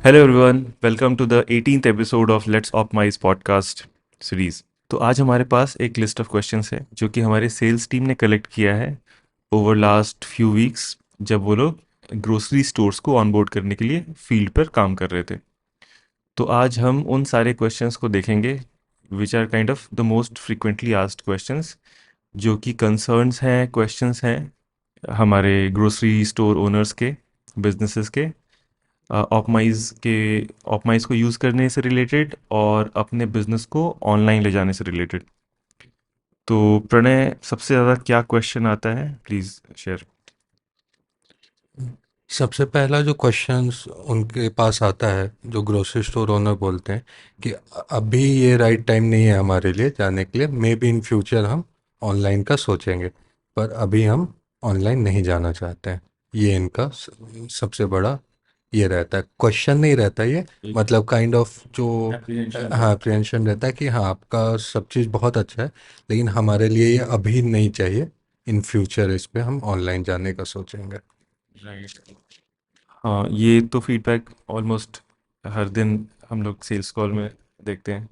Hello everyone, welcome to the 18th episode of let's optimise podcast series. तो आज हमारे पास एक लिस्ट ऑफ क्वेश्चंस है जो कि हमारे सेल्स टीम ने कलेक्ट किया है ओवर लास्ट फ्यू वीक्स, जब वो लोग ग्रोसरी स्टोर्स को ऑनबोर्ड करने के लिए फील्ड पर काम कर रहे थे। तो आज हम उन सारे क्वेश्चंस को देखेंगे which are kind of the most frequently asked questions, जो कि कंसर्न्स हैं, क्वेश्चंस हैं हमारे ग्रोसरी स्टोर ओनर्स के, बिजनेसेस के, ऑप्टिमाइज को यूज़ करने से रिलेटेड और अपने बिजनेस को ऑनलाइन ले जाने से रिलेटेड। तो प्रणय, सबसे ज़्यादा क्या क्वेश्चन आता है, प्लीज़ शेयर। सबसे पहला जो क्वेश्चंस उनके पास आता है, जो ग्रोसरी स्टोर ओनर बोलते हैं कि अभी ये राइट टाइम नहीं है हमारे लिए जाने के लिए, मे बी इन फ्यूचर हम ऑनलाइन का सोचेंगे, पर अभी हम ऑनलाइन नहीं जाना चाहते हैं। ये इनका सबसे बड़ा ये रहता है, क्वेश्चन नहीं रहता ये, मतलब काइंड ऑफ जो हाँ अप्रीहेंशन रहता है कि हाँ आपका सब चीज़ बहुत अच्छा है, लेकिन हमारे लिए ये अभी नहीं चाहिए, इन फ्यूचर इस पे हम ऑनलाइन जाने का सोचेंगे। राइट। हाँ, ये तो फीडबैक ऑलमोस्ट हर दिन हम लोग सेल्स कॉल में देखते हैं।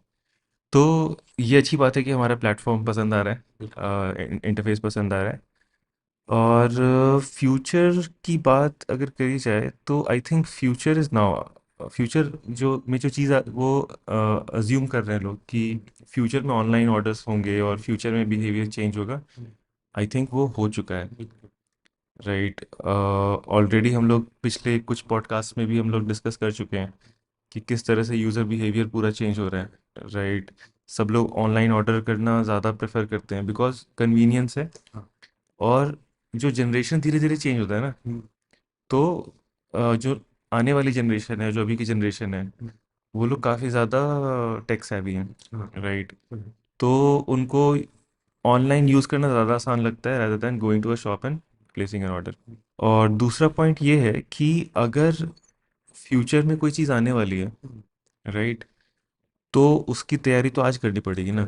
तो ये अच्छी बात है कि हमारा प्लेटफॉर्म पसंद आ रहा है, इंटरफेस पसंद आ रहा है। और फ्यूचर की बात अगर करी जाए तो I think future is now. Future जो चीज़ वो अज्यूम कर रहे हैं लोग कि फ्यूचर में ऑनलाइन ऑर्डर्स होंगे और फ्यूचर में बिहेवियर चेंज होगा, आई थिंक वो हो चुका है। राइट। ऑलरेडी हम लोग पिछले कुछ पॉडकास्ट में भी हम लोग डिस्कस कर चुके हैं कि किस तरह से यूज़र बिहेवियर पूरा चेंज हो रहा है। राइट। सब लोग ऑनलाइन ऑर्डर करना ज़्यादा प्रेफर करते हैं बिकॉज कन्वीनियंस है। और जो जनरेशन धीरे धीरे चेंज होता है ना, तो जो आने वाली जनरेशन है, जो अभी की जनरेशन है, वो लोग काफ़ी ज़्यादा टेक savvy हैं। राइट। तो उनको ऑनलाइन यूज़ करना ज़्यादा आसान लगता है rather than going to a shop and placing an order। और दूसरा पॉइंट ये है कि अगर फ्यूचर में कोई चीज़ आने वाली है, राइट, तो उसकी तैयारी तो आज करनी पड़ेगी ना।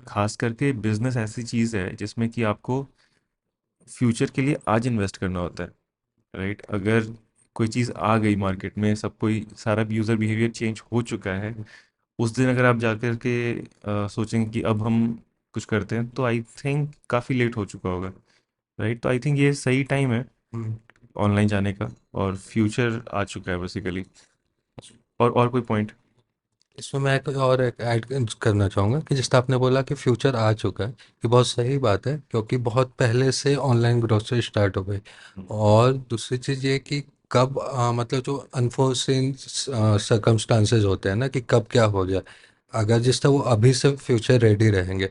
खास करके बिजनेस ऐसी चीज़ है जिसमें कि आपको फ्यूचर के लिए आज इन्वेस्ट करना होता है। राइट। अगर कोई चीज़ आ गई मार्केट में, सब कोई सारा यूज़र बिहेवियर चेंज हो चुका है, उस दिन अगर आप जाकर के सोचेंगे कि अब हम कुछ करते हैं, तो आई थिंक काफ़ी लेट हो चुका होगा। राइट। तो आई थिंक ये सही टाइम है ऑनलाइन जाने का, और फ्यूचर आ चुका है बेसिकली। और कोई पॉइंट? इसमें मैं एक और एक ऐड करना चाहूँगा कि जैसे आपने बोला कि फ्यूचर आ चुका है, ये बहुत सही बात है क्योंकि बहुत पहले से ऑनलाइन ग्रोसरी स्टार्ट हो गई। और दूसरी चीज़ ये कि कब मतलब जो अनफोर्सिन सर्कमस्टांसेस होते हैं ना कि कब क्या हो जाए, अगर जिस तरह वो अभी से फ्यूचर रेडी रहेंगे,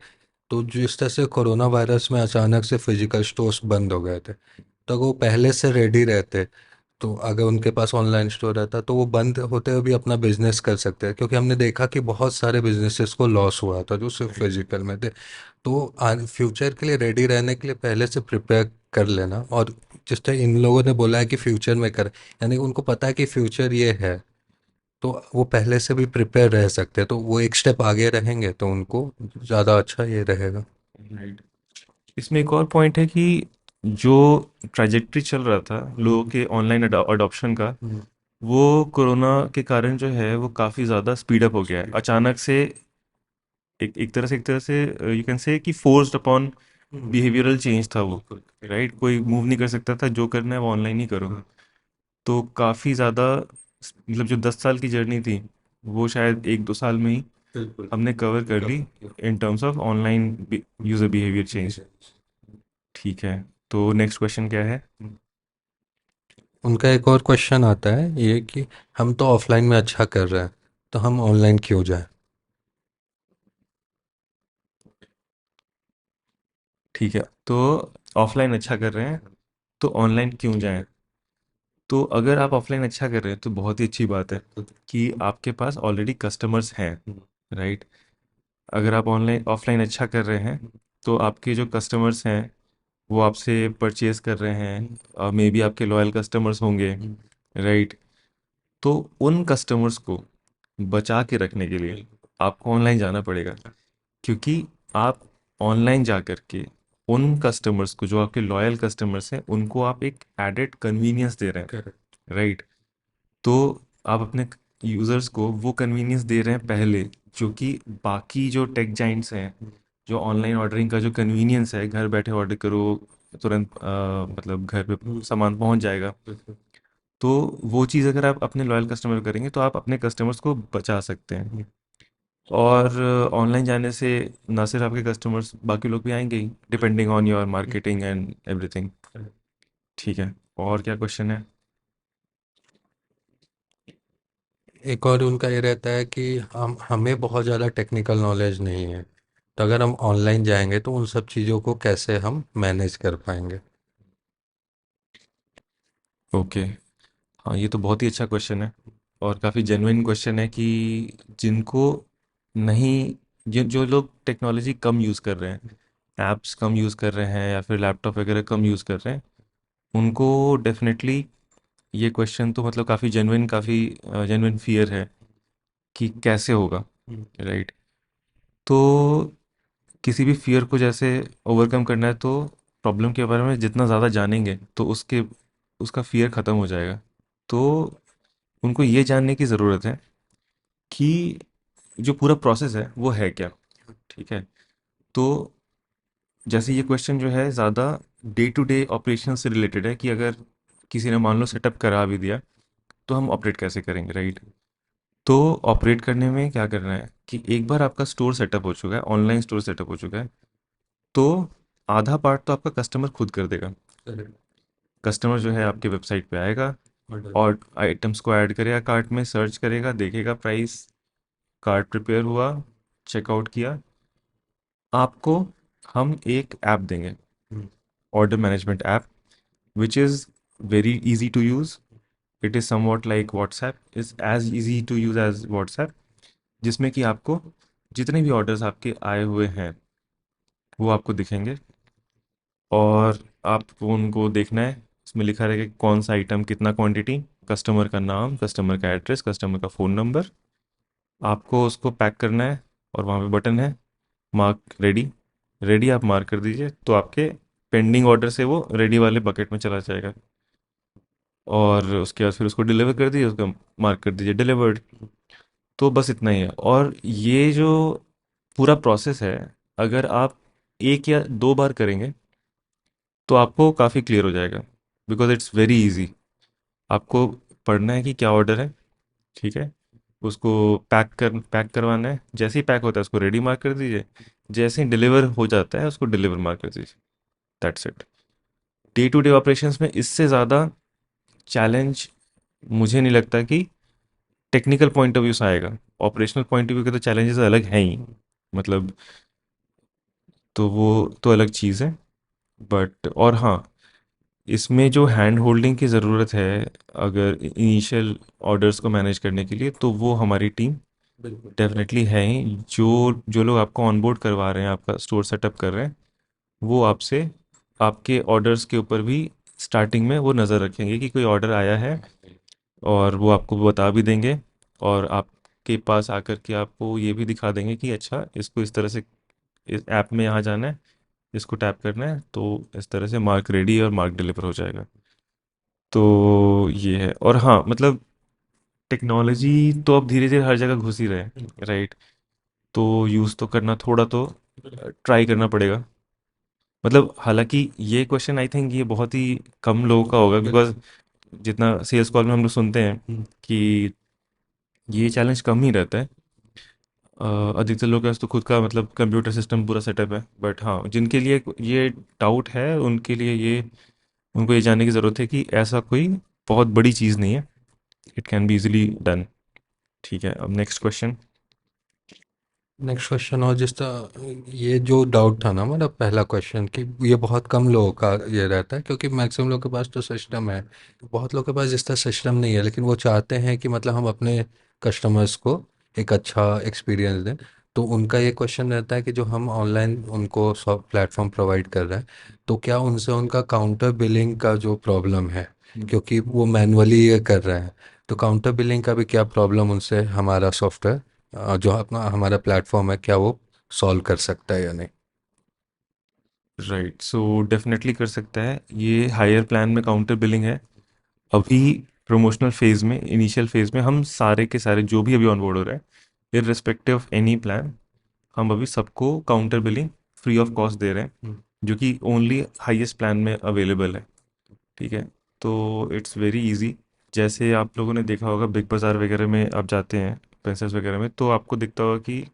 तो जिस तरह से कोरोना वायरस में अचानक से फिजिकल स्टोर्स बंद हो गए थे, तो वो पहले से रेडी रहते, तो अगर उनके पास ऑनलाइन स्टोर रहता तो वो बंद होते हुए भी अपना बिजनेस कर सकते हैं, क्योंकि हमने देखा कि बहुत सारे बिजनेसेस को लॉस हुआ था जो सिर्फ फिजिकल में थे। तो फ्यूचर के लिए रेडी रहने के लिए पहले से प्रिपेयर कर लेना, और जिस तरह इन लोगों ने बोला है कि फ्यूचर में कर, यानी उनको पता है कि फ्यूचर ये है, तो वो पहले से भी प्रिपेयर रह सकते हैं, तो वो एक स्टेप आगे रहेंगे तो उनको ज़्यादा अच्छा ये रहेगा। राइट। इसमें एक और पॉइंट है कि जो ट्रैजेक्टरी चल रहा था लोगों के ऑनलाइन अडॉप्शन का, वो कोरोना के कारण जो है वो काफ़ी ज़्यादा स्पीड अप हो गया है अचानक से। एक तरह से यू कैन से कि फोर्स्ड अपॉन बिहेवियरल चेंज था वो। राइट। कोई मूव नहीं कर सकता था, जो करना है वो ऑनलाइन ही करो। तो काफ़ी ज़्यादा, मतलब जो 10 साल की जर्नी थी, वो शायद 1-2 साल में ही हमने कवर कर ली in terms of online user behaviour change. ठीक है। तो नेक्स्ट क्वेश्चन क्या है? उनका एक और क्वेश्चन आता है ये कि हम तो ऑफलाइन में अच्छा कर रहे हैं, तो हम ऑनलाइन क्यों जाएं। ठीक है। तो ऑफलाइन अच्छा कर रहे हैं तो ऑनलाइन क्यों जाएं? तो अगर आप ऑफलाइन अच्छा कर रहे हैं तो बहुत ही अच्छी बात है कि आपके पास ऑलरेडी कस्टमर्स हैं। राइट। अगर आप ऑनलाइन ऑफलाइन अच्छा कर रहे हैं तो आपके जो कस्टमर्स हैं वो आपसे परचेज कर रहे हैं, मे बी आपके लॉयल कस्टमर्स होंगे। राइट। तो उन कस्टमर्स को बचा के रखने के लिए आपको ऑनलाइन जाना पड़ेगा, क्योंकि आप ऑनलाइन जा कर के उन कस्टमर्स को, जो आपके लॉयल कस्टमर्स हैं, उनको आप एक एडेड कन्वीनियंस दे रहे हैं। राइट। तो आप अपने यूज़र्स को वो कन्वीनियंस दे रहे हैं पहले, जो कि बाकी जो टेक जाइंट्स हैं, जो ऑनलाइन ऑर्डरिंग का जो कन्वीनियंस है, घर बैठे ऑर्डर करो, तुरंत मतलब घर पे सामान पहुंच जाएगा। तो वो चीज़ अगर आप अपने लॉयल कस्टमर करेंगे तो आप अपने कस्टमर्स को बचा सकते हैं। और ऑनलाइन जाने से ना सिर्फ आपके कस्टमर्स, बाकी लोग भी आएंगे ही, depending on your marketing and everything. ठीक है, और क्या क्वेश्चन है? एक और उनका ये रहता है कि हम हमें बहुत ज़्यादा टेक्निकल नॉलेज नहीं है, तो अगर हम ऑनलाइन जाएंगे तो उन सब चीज़ों को कैसे हम मैनेज कर पाएंगे। ओके। हाँ, ये तो बहुत ही अच्छा क्वेश्चन है, और काफ़ी जेन्युइन क्वेश्चन है कि जिनको नहीं, जो लोग टेक्नोलॉजी कम यूज़ कर रहे हैं, ऐप्स कम यूज़ कर रहे हैं या फिर लैपटॉप वगैरह कम यूज़ कर रहे हैं, उनको डेफिनेटली ये क्वेश्चन तो मतलब काफ़ी जेन्युइन, काफ़ी जेन्युइन फियर है कि कैसे होगा, राइट? तो किसी भी फियर को जैसे ओवरकम करना है, तो प्रॉब्लम के बारे में जितना ज़्यादा जानेंगे तो उसके उसका फियर ख़त्म हो जाएगा। तो उनको ये जानने की ज़रूरत है कि जो पूरा प्रोसेस है वो है क्या। ठीक है, तो जैसे ये क्वेश्चन जो है ज़्यादा डे टू डे ऑपरेशन से रिलेटेड है कि अगर किसी ने मान लो सेटअप करा भी दिया, तो हम ऑपरेट कैसे करेंगे, राइट? तो ऑपरेट करने में क्या करना है कि एक बार आपका स्टोर सेटअप हो चुका है, ऑनलाइन स्टोर सेटअप हो चुका है, तो आधा पार्ट तो आपका कस्टमर खुद कर देगा। कस्टमर जो है आपके वेबसाइट पे आएगा और आइटम्स को ऐड करेगा, कार्ट में सर्च करेगा, देखेगा प्राइस, कार्ट प्रिपेयर हुआ, चेकआउट किया, आपको हम एक ऐप देंगे, order management app, which is very easy to use. It is somewhat like WhatsApp, is as easy to use as WhatsApp, जिसमें कि आपको जितने भी ऑर्डर्स आपके आए हुए हैं वो आपको दिखेंगे, और आपको उनको देखना है। उसमें लिखा रहेगा कि कौन सा आइटम, कितना क्वांटिटी, कस्टमर का नाम, कस्टमर का एड्रेस, कस्टमर का फ़ोन नंबर। आपको उसको पैक करना है, और वहाँ पे बटन है मार्क रेडी। रेडी आप मार्क कर दीजिए, तो आपके पेंडिंग ऑर्डर से वो रेडी वाले बकेट में चला जाएगा। और उसके बाद फिर उसको डिलीवर कर दीजिए, उसका मार्क कर दीजिए डिलीवर्ड। तो बस इतना ही है। और ये जो पूरा प्रोसेस है, अगर आप एक या दो बार करेंगे तो आपको काफ़ी क्लियर हो जाएगा, बिकॉज इट्स वेरी इजी। आपको पढ़ना है कि क्या ऑर्डर है, ठीक है, उसको पैक करवाना है, जैसे ही पैक होता है उसको रेडी मार्क कर दीजिए, जैसे ही डिलीवर हो जाता है उसको डिलीवर मार्क कर दीजिए, that's it. Day to day operations में इससे ज़्यादा चैलेंज मुझे नहीं लगता कि टेक्निकल पॉइंट ऑफ व्यू से आएगा। ऑपरेशनल पॉइंट ऑफ व्यू के तो चैलेंजेस अलग हैं ही, मतलब, तो वो तो अलग चीज़ है। बट और हाँ, इसमें जो हैंड होल्डिंग की ज़रूरत है अगर इनिशियल ऑर्डर्स को मैनेज करने के लिए, तो वो हमारी टीम डेफिनेटली है ही। जो जो लोग आपको ऑनबोर्ड करवा रहे हैं, आपका स्टोर सेटअप कर रहे हैं, वो आपसे आपके ऑर्डर्स के ऊपर भी स्टार्टिंग में वो नज़र रखेंगे कि कोई ऑर्डर आया है, और वो आपको बता भी देंगे, और आपके पास आकर के आपको ये भी दिखा देंगे कि अच्छा, इसको इस तरह से इस ऐप में यहाँ जाना है, इसको टैप करना है, तो इस तरह से मार्क रेडी और मार्क डिलीवर हो जाएगा। तो ये है। और हाँ, मतलब टेक्नोलॉजी तो अब धीरे धीरे हर जगह घुस ही रहे हैं, राइट? तो यूज़ तो करना, थोड़ा तो ट्राई करना पड़ेगा। मतलब हालांकि ये क्वेश्चन आई थिंक ये बहुत ही कम लोगों का होगा, बिकॉज जितना सेल्स कॉल में हम लोग सुनते हैं कि ये चैलेंज कम ही रहता है। अधिकतर लोग के पास तो खुद का मतलब कंप्यूटर सिस्टम पूरा सेटअप है, बट हाँ, जिनके लिए ये डाउट है, उनके लिए ये, उनको ये जानने की ज़रूरत है कि ऐसा कोई बहुत बड़ी चीज़ नहीं है, it can be easily done. ठीक है, अब नेक्स्ट क्वेश्चन। नेक्स्ट क्वेश्चन, और जिस तरह ये जो डाउट था ना हमारा पहला क्वेश्चन, कि ये बहुत कम लोगों का ये रहता है क्योंकि मैक्सिमम लोगों के पास तो सिस्टम है, बहुत लोगों के पास जिस तरह सिस्टम नहीं है, लेकिन वो चाहते हैं कि मतलब हम अपने कस्टमर्स को एक अच्छा एक्सपीरियंस दें। तो उनका ये क्वेश्चन रहता है कि जो हम ऑनलाइन उनको सब प्लेटफॉर्म प्रोवाइड कर रहे हैं, तो क्या उनसे उनका काउंटर बिलिंग का जो प्रॉब्लम है, क्योंकि वो मैनुअली ये कर रहे हैं, तो काउंटर बिलिंग का भी क्या प्रॉब्लम उनसे हमारा सॉफ्टवेयर जो अपना हमारा प्लेटफॉर्म है, क्या वो सॉल्व कर सकता है या नहीं। राइट, सो डेफिनेटली कर सकता है। ये हायर प्लान में काउंटर बिलिंग है। अभी प्रमोशनल फेज़ में, इनिशियल फेज़ में हम सारे के सारे जो भी अभी ऑन बोर्ड हो रहा है, इर्रेस्पेक्टिव ऑफ एनी प्लान, हम अभी सबको counter billing free of cost दे रहे हैं, जो कि ओनली हाईएस्ट प्लान में अवेलेबल है। ठीक है। तो इट्स वेरी इजी। जैसे आप लोगों ने देखा होगा बिग बाज़ार वगैरह में आप जाते हैं, पेंसल्स वगैरह में, तो आपको दिखता होगा कि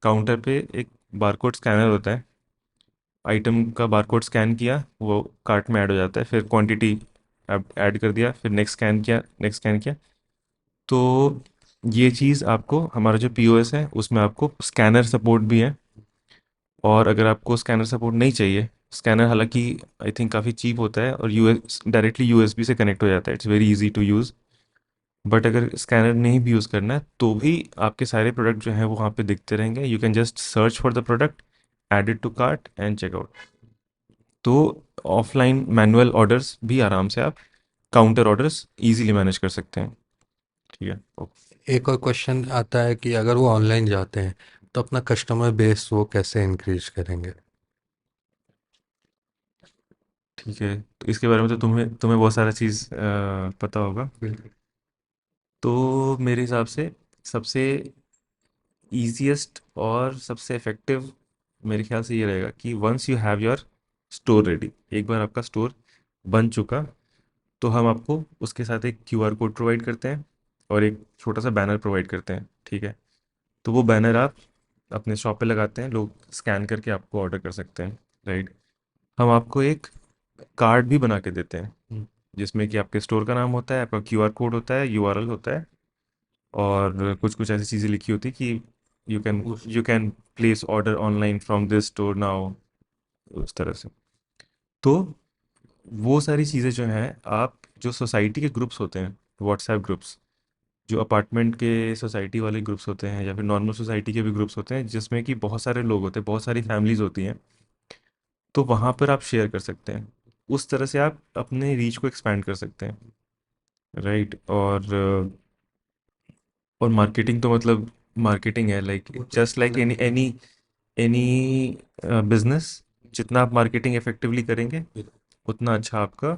काउंटर पे एक बारकोड स्कैनर होता है। आइटम का बारकोड स्कैन किया, वो कार्ट में ऐड हो जाता है, फिर क्वांटिटी ऐड कर दिया, फिर नेक्स्ट स्कैन किया, नेक्स्ट स्कैन किया। तो ये चीज़ आपको, हमारा जो पीओएस है उसमें आपको स्कैनर सपोर्ट भी है। और अगर आपको स्कैनर सपोर्ट नहीं चाहिए, स्कैनर हालांकि आई थिंक काफ़ी चीप होता है और यूएस डायरेक्टली यूएसबी से कनेक्ट हो जाता है, it's very easy to use. But अगर स्कैनर नहीं भी यूज़ करना है तो भी आपके सारे प्रोडक्ट जो हैं वो वहाँ पे दिखते रहेंगे। You can just search for the product, add it to cart and checkout. तो ऑफलाइन मैनुअल ऑर्डर्स भी आराम से आप, काउंटर ऑर्डर्स इजीली मैनेज कर सकते हैं। ठीक है। एक और क्वेश्चन आता है कि अगर वो ऑनलाइन जाते हैं तो अपना कस्टमर बेस वो कैसे इंक्रीज करेंगे? ठीक है, तो इसके बारे में तो तुम्हें तुम्हें बहुत सारा चीज़ पता होगा। तो मेरे हिसाब से सबसे ईजीएस्ट और सबसे इफ़ेक्टिव मेरे ख्याल से ये रहेगा कि once you have your store ready, एक बार आपका स्टोर बन चुका, तो हम आपको उसके साथ एक क्यूआर कोड प्रोवाइड करते हैं और एक छोटा सा बैनर प्रोवाइड करते हैं। ठीक है। तो वो बैनर आप अपने शॉप पे लगाते हैं, लोग स्कैन करके आपको ऑर्डर कर सकते हैं। राइट। हम आपको एक कार्ड भी बना के देते हैं, जिसमें कि आपके स्टोर का नाम होता है, आपका क्यूआर कोड होता है, यूआरएल होता है, और कुछ कुछ ऐसी चीज़ें लिखी होती कि you can place order online from this store now, उस तरह से। तो वो सारी चीज़ें जो हैं, आप जो सोसाइटी के ग्रुप्स होते हैं, व्हाट्सएप ग्रुप्स, जो अपार्टमेंट के सोसाइटी वाले ग्रुप्स होते हैं या फिर नॉर्मल सोसाइटी के भी ग्रुप्स होते हैं, जिसमें कि बहुत सारे लोग होते हैं, बहुत सारी फैमिलीज होती हैं, तो वहाँ पर आप शेयर कर सकते हैं। उस तरह से आप अपने रीच को एक्सपैंड कर सकते हैं। राइट। और मार्केटिंग तो मतलब मार्केटिंग है, like just like any any any business. जितना आप मार्केटिंग इफेक्टिवली करेंगे, उतना अच्छा आपका,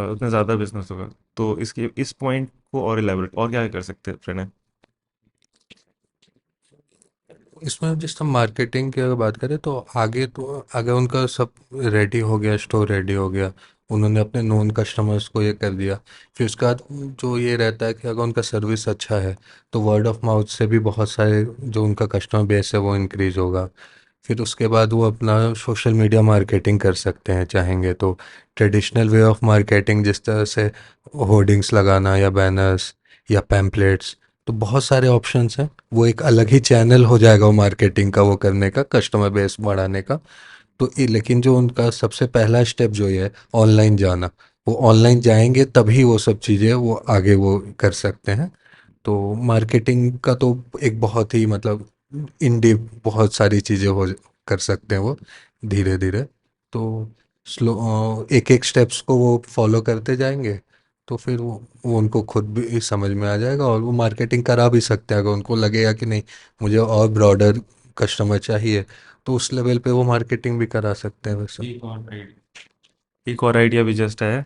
उतना ज़्यादा बिजनेस होगा। तो इसके इस पॉइंट को और इलेबोरेट और क्या कर सकते हैं प्रणय? इसमें जिस हम मार्केटिंग की अगर बात करें तो आगे तो अगर उनका सब रेडी हो गया, स्टोर रेडी हो गया, उन्होंने अपने नोन कस्टमर्स को ये कर दिया, फिर उसके बाद जो ये रहता है कि अगर उनका सर्विस अच्छा है तो वर्ड ऑफ माउथ से भी बहुत सारे जो उनका कस्टमर बेस है वो इंक्रीज होगा। फिर उसके बाद वो अपना सोशल मीडिया मार्केटिंग कर सकते हैं चाहेंगे तो। ट्रेडिशनल वे ऑफ मार्केटिंग जिस तरह से होर्डिंग्स लगाना या बैनर्स या पैम्पलेट्स, तो बहुत सारे ऑप्शंस हैं। वो एक अलग ही चैनल हो जाएगा वो मार्केटिंग का, वो करने का, कस्टमर बेस बढ़ाने का। तो लेकिन जो उनका सबसे पहला स्टेप जो ये है ऑनलाइन जाना, वो ऑनलाइन जाएंगे तभी वो सब चीज़ें वो आगे वो कर सकते हैं। तो मार्केटिंग का तो एक बहुत ही मतलब इन डीप बहुत सारी चीज़ें हो कर सकते हैं वो धीरे धीरे। तो स्लो एक एक स्टेप्स को वो फॉलो करते जाएंगे तो फिर वो उनको खुद भी समझ में आ जाएगा और वो मार्केटिंग करा भी सकते हैं। अगर उनको लगेगा कि नहीं मुझे और ब्रॉडर कस्टमर चाहिए तो उस लेवल पे वो मार्केटिंग भी करा सकते हैं वैसे। एक और आइडिया भी जस्ट है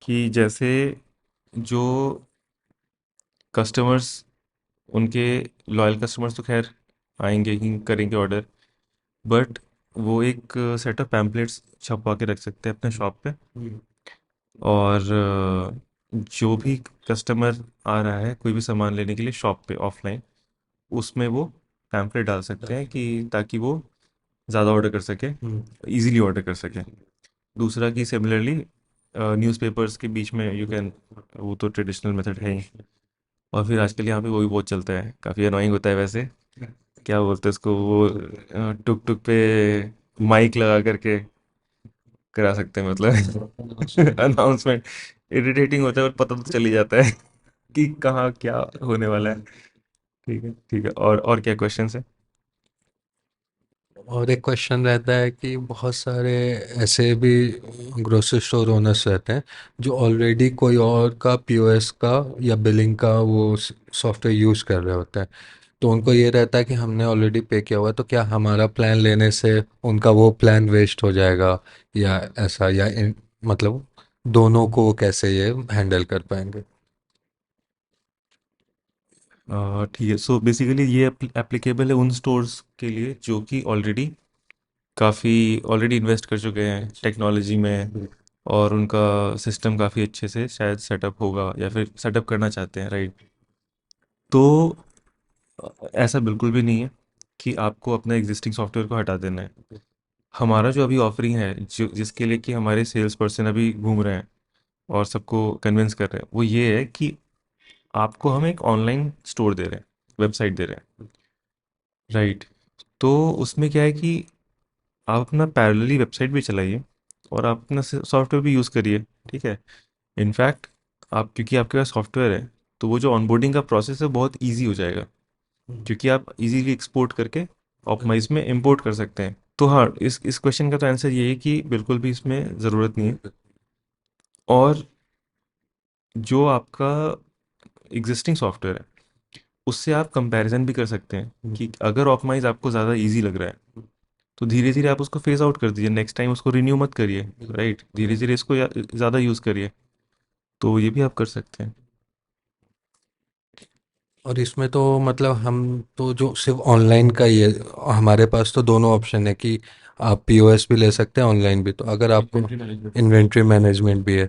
कि जैसे जो कस्टमर्स, उनके लॉयल कस्टमर्स तो खैर आएंगे ही, करेंगे ऑर्डर, बट वो एक सेट ऑफ पैम्पलेट्स छपवा के रख सकते हैं अपने शॉप पे। और जो भी कस्टमर आ रहा है कोई भी सामान लेने के लिए शॉप पे ऑफलाइन, उसमें वो पैम्पलेट डाल सकते हैं कि ताकि वो ज़्यादा ऑर्डर कर सके, इजीली ऑर्डर कर सके। दूसरा कि सिमिलरली न्यूज़पेपर्स के बीच में यू कैन, वो तो ट्रेडिशनल मेथड है ही। और फिर आजकल यहाँ पे वो भी बहुत चलता है, काफ़ी अनोइंग होता है वैसे, क्या बोलते हैं उसको, वो टुक टुक पे माइक लगा करके करा सकते हैं, मतलब अनाउंसमेंट। इरिटेटिंग होता है और पता तो चल ही जाता है कि कहाँ क्या होने वाला है। ठीक है, ठीक है। और क्या क्वेश्चंस है? और एक क्वेश्चन रहता है कि बहुत सारे ऐसे भी ग्रोसरी स्टोर ओनर्स रहते हैं जो ऑलरेडी कोई और का पीओएस का या बिलिंग का वो सॉफ्टवेयर यूज़ कर रहे होते हैं। तो उनको ये रहता है कि हमने ऑलरेडी पे किया हुआ है तो क्या हमारा प्लान लेने से उनका वो प्लान वेस्ट हो जाएगा या ऐसा, या मतलब दोनों को कैसे ये हैंडल कर पाएंगे? ठीक है, सो बेसिकली ये एप्लीकेबल है उन स्टोर्स के लिए जो कि ऑलरेडी इन्वेस्ट कर चुके हैं टेक्नोलॉजी में, और उनका सिस्टम काफ़ी अच्छे से शायद सेटअप होगा या फिर सेटअप करना चाहते हैं, राइट? तो ऐसा बिल्कुल भी नहीं है कि आपको अपना एग्जिस्टिंग सॉफ्टवेयर को हटा देना है। हमारा जो अभी ऑफरिंग है, जो जिसके लिए कि हमारे सेल्स पर्सन अभी घूम रहे हैं और सबको कन्विंस कर रहे हैं, वो ये है कि आपको हम एक ऑनलाइन स्टोर दे रहे हैं, वेबसाइट दे रहे हैं, राइट? तो उसमें क्या है कि आप अपना पैरेलली वेबसाइट भी चलाइए और आप अपना सॉफ्टवेयर भी यूज़ करिए, ठीक है? इनफैक्ट आप, क्योंकि आपके पास सॉफ्टवेयर है, तो वो जो ऑनबोर्डिंग का प्रोसेस है बहुत ईजी हो जाएगा, क्योंकि आप इजीली एक्सपोर्ट करके ऑप्टिमाइज में इंपोर्ट कर सकते हैं। तो हाँ, इस क्वेश्चन का तो आंसर ये है कि बिल्कुल भी इसमें ज़रूरत नहीं है। और जो आपका एग्जिस्टिंग सॉफ्टवेयर है, उससे आप कंपैरिजन भी कर सकते हैं कि अगर ऑप्टिमाइज आपको ज़्यादा इजी लग रहा है, तो धीरे धीरे आप उसको फेज आउट कर दीजिए, नेक्स्ट टाइम उसको रिन्यू मत करिए, राइट? धीरे धीरे इसको ज़्यादा यूज़ करिए। तो ये भी आप कर सकते हैं। और इसमें तो मतलब हम तो जो सिर्फ ऑनलाइन का ही है, हमारे पास तो दोनों ऑप्शन है कि आप पीओएस भी ले सकते हैं ऑनलाइन भी, तो अगर आपको इन्वेंट्री मैनेजमेंट। इन्वेंट्री मैनेजमेंट भी है,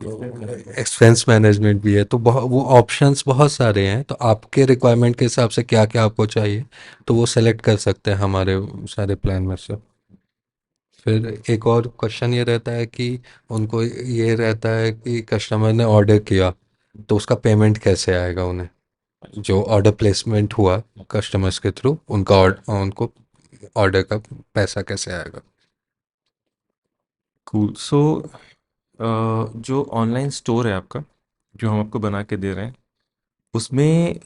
एक्सपेंस मैनेजमेंट। एक्सपेंस मैनेजमेंट भी है, तो बहुत वो ऑप्शंस बहुत सारे हैं, तो आपके रिक्वायरमेंट के हिसाब से क्या क्या आपको चाहिए तो वो सेलेक्ट कर सकते हैं हमारे सारे प्लान में से। फिर एक और क्वेश्चन ये रहता है कि उनको ये रहता है कि कस्टमर ने ऑर्डर किया तो उसका पेमेंट कैसे आएगा उन्हें, जो ऑर्डर प्लेसमेंट हुआ कस्टमर्स के थ्रू उनका उनको ऑर्डर का पैसा कैसे आएगा। कूल। सो जो ऑनलाइन स्टोर है आपका, जो हम आपको बना के दे रहे हैं, उसमें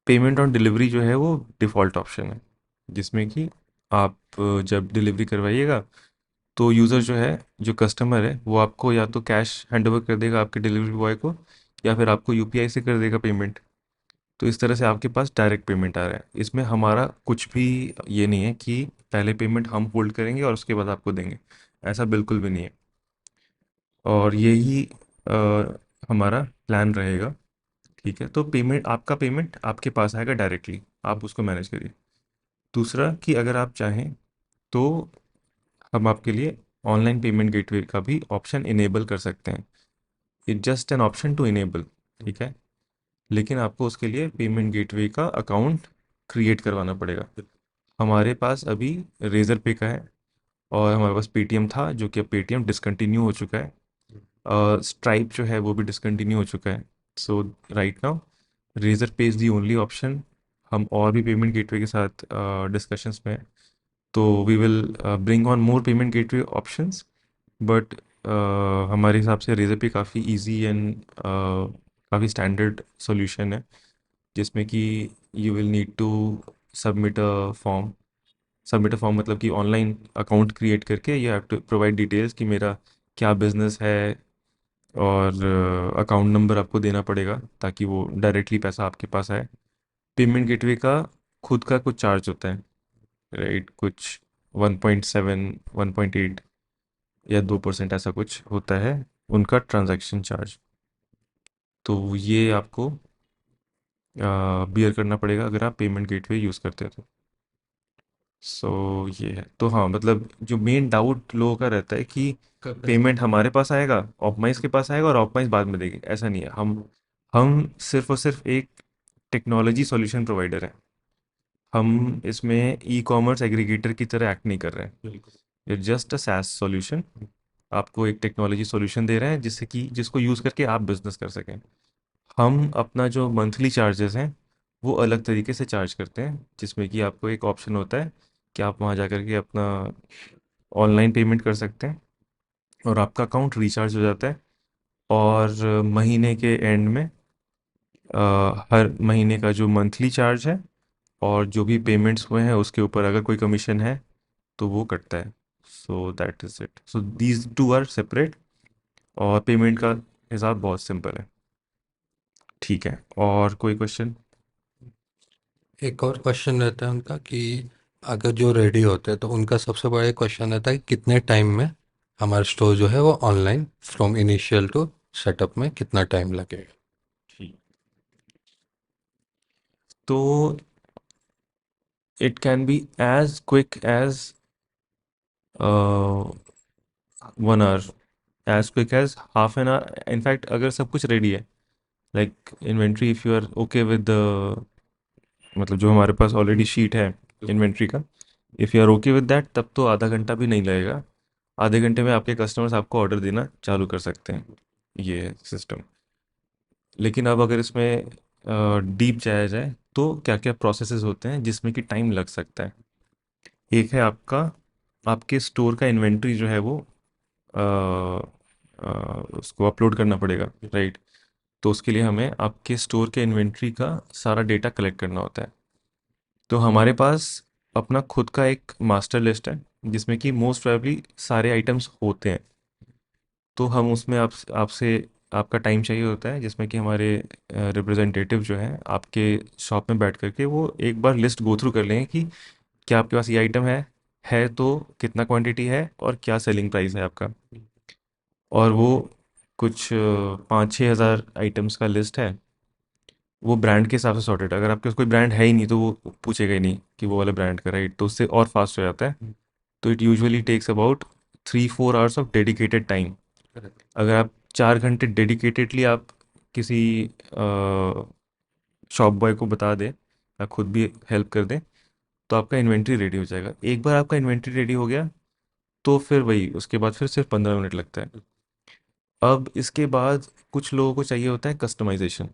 पेमेंट ऑन डिलीवरी जो है वो डिफ़ॉल्ट ऑप्शन है, जिसमें कि आप जब डिलीवरी करवाइएगा, तो यूज़र जो है, जो कस्टमर है, वो आपको या तो कैश हैंड ओवर कर देगा आपके डिलीवरी बॉय को, या फिर आपको यूपीआई से कर देगा पेमेंट। तो इस तरह से आपके पास डायरेक्ट पेमेंट आ रहा है। इसमें हमारा कुछ भी ये नहीं है कि पहले पेमेंट हम होल्ड करेंगे और उसके बाद आपको देंगे, ऐसा बिल्कुल भी नहीं है। और यही हमारा प्लान रहेगा, ठीक है? तो पेमेंट आपके पास आएगा डायरेक्टली, आप उसको मैनेज करिए। दूसरा कि अगर आप चाहें तो हम आपके लिए ऑनलाइन पेमेंट गेटवे का भी ऑप्शन इनेबल कर सकते हैं। It just an option to enable, ठीक है? लेकिन आपको उसके लिए पेमेंट गेटवे का अकाउंट क्रिएट करवाना पड़ेगा। हमारे पास अभी रेज़र पे का है, और हमारे पास पेटीएम था, जो कि अब पेटीएम डिसकंटिन्यू हो चुका है। स्ट्राइप जो है वो भी डिसकंटिन्यू हो चुका है। सो राइट नाउ रेज़र पे इज़ दी ओनली ऑप्शन। हम और भी पेमेंट गेटवे के साथ डिस्कशंस में हैं। तो we will bring on more payment gateway options, but हमारे हिसाब से रेज़र पे काफ़ी इजी एंड काफ़ी स्टैंडर्ड सॉल्यूशन है, जिसमें कि you will need to submit a form. Submit a form मतलब कि ऑनलाइन अकाउंट क्रिएट करके you have to provide details कि मेरा क्या बिजनेस है, और अकाउंट नंबर आपको देना पड़ेगा ताकि वो डायरेक्टली पैसा आपके पास आए। पेमेंट गेटवे का खुद का कुछ चार्ज होता है, राइट? कुछ 1.7, 1.8 या 2% ऐसा कुछ होता है उनका ट्रांजैक्शन चार्ज। तो ये आपको बियर करना पड़ेगा अगर आप पेमेंट गेटवे यूज़ करते हैं तो। सो ये है। तो हाँ, मतलब जो मेन डाउट लोगों का रहता है कि पेमेंट हमारे पास आएगा, ऑप्टिमाइज के पास आएगा और ऑप्टिमाइज बाद में देंगे, ऐसा नहीं है। हम सिर्फ और सिर्फ एक टेक्नोलॉजी सॉल्यूशन प्रोवाइडर है। हम इसमें ई कॉमर्स एग्रीगेटर की तरह एक्ट नहीं कर रहे हैं। It just a SaaS solution. आपको एक टेक्नोलॉजी सॉल्यूशन दे रहे हैं जिससे कि जिसको यूज़ करके आप बिजनेस कर सकें। हम अपना जो मंथली चार्जेस हैं वो अलग तरीके से चार्ज करते हैं, जिसमें कि आपको एक ऑप्शन होता है कि आप वहाँ जा कर के अपना ऑनलाइन पेमेंट कर सकते हैं, और आपका अकाउंट रिचार्ज हो जाता है। और महीने के एंड में हर महीने का जो मंथली चार्ज है और जो भी पेमेंट्स हुए हैं उसके ऊपर अगर कोई कमीशन है तो वो कटता है। So that is it. So these two are separate, और पेमेंट का हिसाब बहुत सिंपल है। ठीक है, और कोई क्वेश्चन? एक और क्वेश्चन रहता है उनका कि अगर जो रेडी होते हैं तो उनका सबसे बड़ा क्वेश्चन रहता है कि कितने टाइम में हमारा स्टोर जो है वो online from initial to setup में कितना टाइम लगेगा। ठीक। तो it can be as quick as 1 hour, as quick as half an hour. In fact अगर सब कुछ रेडी है, like inventory, if you are okay with the, मतलब जो हमारे पास ऑलरेडी शीट है इन्वेंट्री का, if you are okay with that, तब तो आधा घंटा भी नहीं लगेगा। आधे घंटे में आपके कस्टमर्स आपको ऑर्डर देना चालू कर सकते हैं, ये सिस्टम। लेकिन अब अगर इसमें डीप जाया जाए तो क्या क्या प्रोसेसेस होते हैं जिसमें कि टाइम लग सकता है। एक है आपका, आपके स्टोर का इन्वेंट्री जो है वो अ, उसको अपलोड करना पड़ेगा, राइट। तो उसके लिए हमें आपके स्टोर के इन्वेंट्री का सारा डेटा कलेक्ट करना होता है। तो हमारे पास अपना खुद का एक मास्टर लिस्ट है जिसमें कि मोस्ट प्रोबेबली सारे आइटम्स होते हैं। तो हम उसमें आपसे आपका टाइम चाहिए होता है, जिसमें कि हमारे रिप्रेजेंटेटिव जो हैं आपके शॉप में बैठ करके वो एक बार लिस्ट गो थ्रू कर लेंगे कि क्या आपके पास ये आइटम है तो कितना क्वांटिटी है और क्या सेलिंग प्राइस है आपका। और वो कुछ 5-6 हज़ार आइटम्स का लिस्ट है। वो ब्रांड के हिसाब से सॉर्टेड, अगर आपके पास कोई ब्रांड है ही नहीं तो वो पूछेगा ही नहीं कि वो वाले ब्रांड का, राइट। तो उससे और फास्ट हो जाता है। तो it usually takes about 3-4 hours of dedicated time. अगर आप 4 घंटे डेडिकेटेडली आप किसी शॉप बॉय को बता दें या खुद भी हेल्प कर दें, तो आपका इन्वेंट्री रेडी हो जाएगा। एक बार आपका इन्वेंट्री रेडी हो गया तो फिर वही उसके बाद फिर सिर्फ 15 मिनट लगता है। अब इसके बाद कुछ लोगों को चाहिए होता है कस्टमाइजेशन।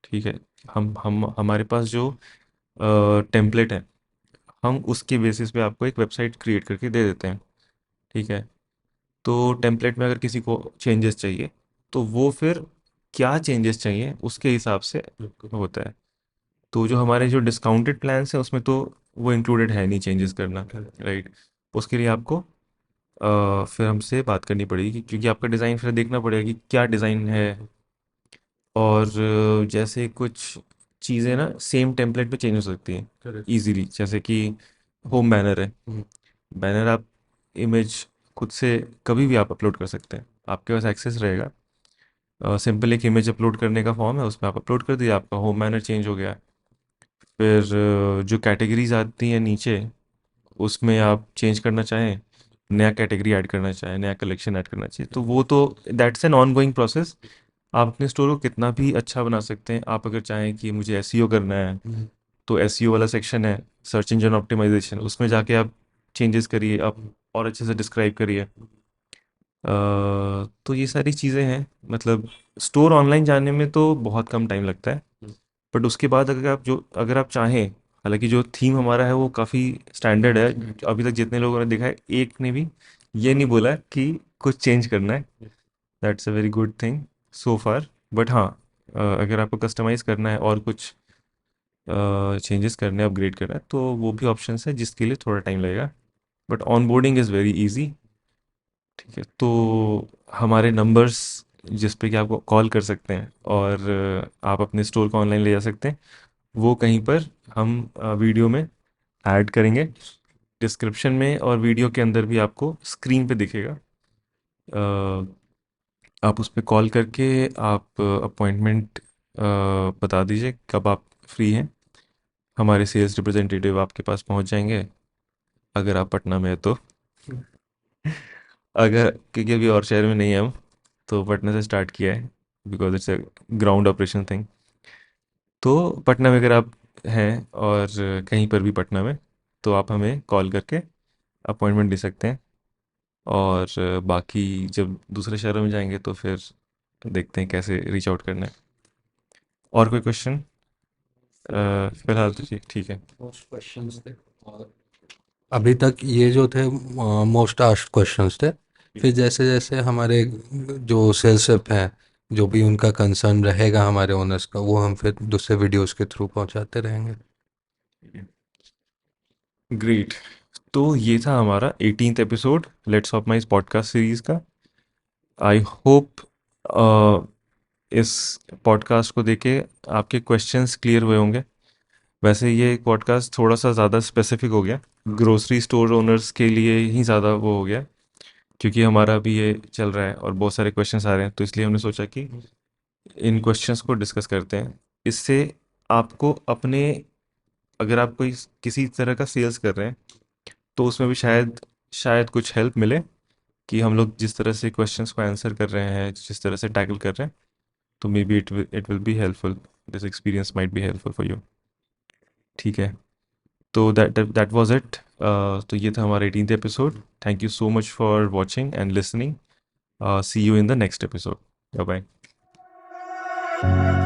ठीक है। हम हमारे पास जो टेम्पलेट है, हम उसके बेसिस पे आपको एक वेबसाइट क्रिएट करके दे देते हैं। ठीक है। तो टेम्पलेट में अगर किसी को चेंजेस चाहिए तो वो फिर क्या चेंजेस चाहिए उसके हिसाब से होता है। तो जो हमारे जो डिस्काउंटेड प्लान्स हैं उसमें तो वो इंक्लूडेड है नहीं चेंजेस करना, राइट। उसके लिए आपको फिर हमसे बात करनी पड़ेगी, क्योंकि आपका डिज़ाइन फिर देखना पड़ेगा कि क्या डिज़ाइन है। और जैसे कुछ चीज़ें ना सेम टेम्पलेट पे चेंज हो सकती हैं इजीली, जैसे कि होम बैनर है। बैनर आप इमेज खुद से कभी भी आप अपलोड कर सकते हैं, आपके पास एक्सेस रहेगा। सिंपल एक इमेज अपलोड करने का फॉर्म है, उसमें आप अपलोड कर दिया, आपका होम बैनर चेंज हो गया। फिर जो कैटेगरीज आती हैं नीचे, उसमें आप चेंज करना चाहें, नया कैटेगरी ऐड करना चाहें, नया कलेक्शन ऐड करना चाहिए, तो वो तो that's an on going process. आप अपने स्टोर को कितना भी अच्छा बना सकते हैं। आप अगर चाहें कि मुझे एसईओ करना है, तो एसईओ वाला सेक्शन है, सर्च इंजन ऑप्टिमाइजेशन, उसमें जाके आप चेंजेस करिए, आप और अच्छे से डिस्क्राइब करिए। तो ये सारी चीज़ें हैं। मतलब स्टोर ऑनलाइन जाने में तो बहुत कम टाइम लगता है। बट उसके बाद अगर आप चाहें, हालांकि जो थीम हमारा है वो काफ़ी स्टैंडर्ड है। अभी तक जितने लोगों ने देखा है, एक ने भी ये नहीं बोला कि कुछ चेंज करना है। That's a very good thing so far. But हाँ, अगर आपको कस्टमाइज़ करना है और कुछ चेंजेस करने हैं, अपग्रेड करना है, तो वो भी ऑप्शंस है जिसके लिए थोड़ा टाइम लगेगा। But on boarding is very easy. ठीक है। तो हमारे नंबर्स जिस पे कि आपको कॉल कर सकते हैं और आप अपने स्टोर को ऑनलाइन ले जा सकते हैं, वो कहीं पर हम वीडियो में ऐड करेंगे, डिस्क्रिप्शन में, और वीडियो के अंदर भी आपको स्क्रीन पे दिखेगा। अ, आप उस पे कॉल करके आप अपॉइंटमेंट बता दीजिए कब आप फ्री हैं। हमारे सेल्स रिप्रेजेंटेटिव आपके पास पहुंच जाएंगे, अगर आप पटना में है तो। अगर क्योंकि अभी और शहर में नहीं है हम, तो पटना से स्टार्ट किया है, because it's a ground operation thing. तो पटना में अगर आप हैं और कहीं पर भी पटना में, तो आप हमें कॉल करके अपॉइंटमेंट ले सकते हैं। और बाकी जब दूसरे शहरों में जाएंगे तो फिर देखते हैं कैसे रीच आउट करना है। और कोई क्वेश्चन? फिलहाल तो ठीक ठीक है। मोस्ट क्वेश्चंस थे, और अभी तक ये जो थे मोस्ट आस्क्ड क्वेश्चंस थे। फिर जैसे जैसे हमारे जो सेल्स रेप हैं, जो भी उनका कंसर्न रहेगा हमारे ओनर्स का, वो हम फिर दूसरे वीडियोस के थ्रू पहुंचाते रहेंगे। ग्रेट। तो ये था हमारा 18th episode let's optimise podcast series का। आई होप इस पॉडकास्ट को देके आपके क्वेश्चंस क्लियर हुए होंगे। वैसे ये पॉडकास्ट थोड़ा सा ज़्यादा स्पेसिफिक हो गया, ग्रोसरी स्टोर ओनर्स के लिए ही ज़्यादा वो हो गया, क्योंकि हमारा भी ये चल रहा है और बहुत सारे क्वेश्चंस आ रहे हैं, तो इसलिए हमने सोचा कि इन क्वेश्चंस को डिस्कस करते हैं। इससे आपको अपने, अगर आप कोई किसी तरह का सेल्स कर रहे हैं, तो उसमें भी शायद शायद कुछ हेल्प मिले, कि हम लोग जिस तरह से क्वेश्चंस को आंसर कर रहे हैं, जिस तरह से टैकल कर रहे हैं, तो may be it will be helpful, this experience might be helpful for you. ठीक है, तो दैट वाज इट। तो ये था हमारा 18th episode. Thank you so much for watching and listening. See you in the next episode. Bye bye.